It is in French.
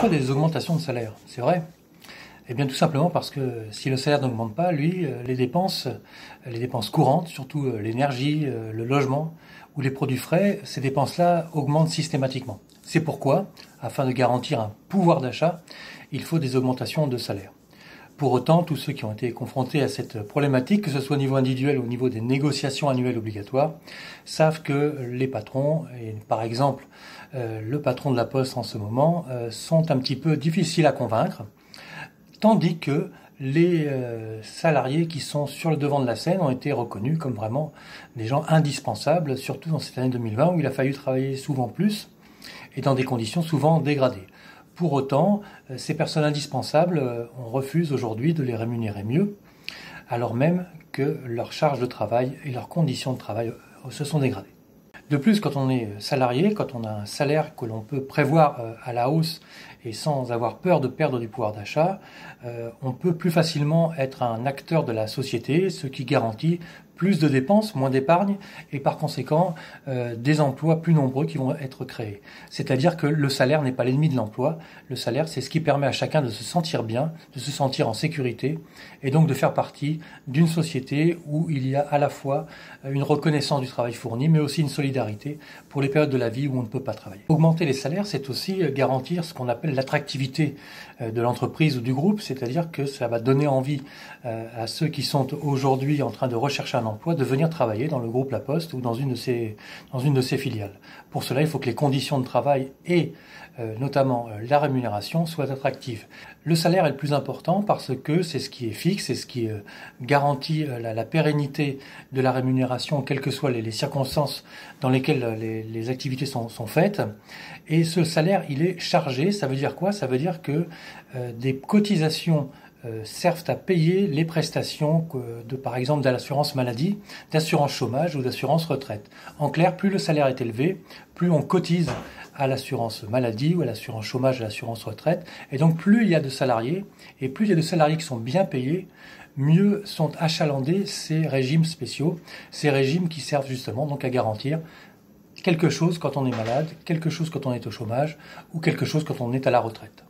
Pourquoi des augmentations de salaire? C'est vrai. Eh bien tout simplement parce que si le salaire n'augmente pas, les dépenses courantes, surtout l'énergie, le logement ou les produits frais, ces dépenses-là augmentent systématiquement. C'est pourquoi, afin de garantir un pouvoir d'achat, il faut des augmentations de salaire. Pour autant, tous ceux qui ont été confrontés à cette problématique, que ce soit au niveau individuel ou au niveau des négociations annuelles obligatoires, savent que les patrons, et par exemple le patron de la Poste en ce moment, sont un petit peu difficiles à convaincre, tandis que les salariés qui sont sur le devant de la scène ont été reconnus comme vraiment des gens indispensables, surtout dans cette année 2020 où il a fallu travailler souvent plus et dans des conditions souvent dégradées. Pour autant, ces personnes indispensables, on refuse aujourd'hui de les rémunérer mieux, alors même que leur charge de travail et leurs conditions de travail se sont dégradées. De plus, quand on est salarié, quand on a un salaire que l'on peut prévoir à la hausse et sans avoir peur de perdre du pouvoir d'achat, on peut plus facilement être un acteur de la société, ce qui garantit plus de dépenses, moins d'épargne et par conséquent des emplois plus nombreux qui vont être créés. C'est-à-dire que le salaire n'est pas l'ennemi de l'emploi. Le salaire, c'est ce qui permet à chacun de se sentir bien, de se sentir en sécurité et donc de faire partie d'une société où il y a à la fois une reconnaissance du travail fourni mais aussi une solidarité pour les périodes de la vie où on ne peut pas travailler. Augmenter les salaires, c'est aussi garantir ce qu'on appelle l'attractivité de l'entreprise ou du groupe, c'est-à-dire que ça va donner envie à ceux qui sont aujourd'hui en train de rechercher un emploi de venir travailler dans le groupe La Poste ou dans une de ses filiales. Pour cela, il faut que les conditions de travail et notamment la rémunération soient attractives. Le salaire est le plus important parce que c'est ce qui est fixe, c'est ce qui garantit la pérennité de la rémunération, quelles que soient les circonstances dans lesquelles les activités sont faites. Et ce salaire, il est chargé. Ça veut dire quoi? Ça veut dire que des cotisations servent à payer les prestations par exemple de l'assurance maladie, d'assurance chômage ou d'assurance retraite. En clair, plus le salaire est élevé, plus on cotise à l'assurance maladie ou à l'assurance chômage, à l'assurance retraite. Et donc plus il y a de salariés, et plus il y a de salariés qui sont bien payés, mieux sont achalandés ces régimes spéciaux, ces régimes qui servent justement donc à garantir quelque chose quand on est malade, quelque chose quand on est au chômage ou quelque chose quand on est à la retraite.